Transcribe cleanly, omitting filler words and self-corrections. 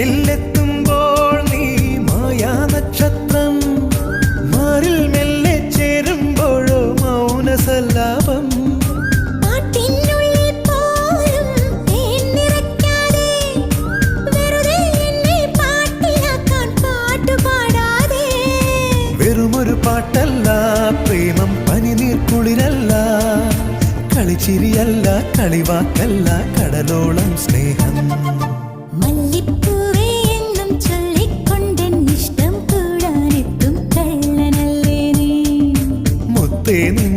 എന്നിലെത്തുമ്പോൾ നീ മായാ നക്ഷത്രം, മാറിൽ മെല്ലെ ചേരുമ്പോഴോ മൗനസല്ലാപം. വെറുമൊരു പാട്ടല്ല പ്രേമം, പനിനീർ കുളിരല്ല, കളിച്ചിരിയല്ല, കളിവാക്കല്ല, കടലോളം സ്നേഹം. മുത്തേ നിൻ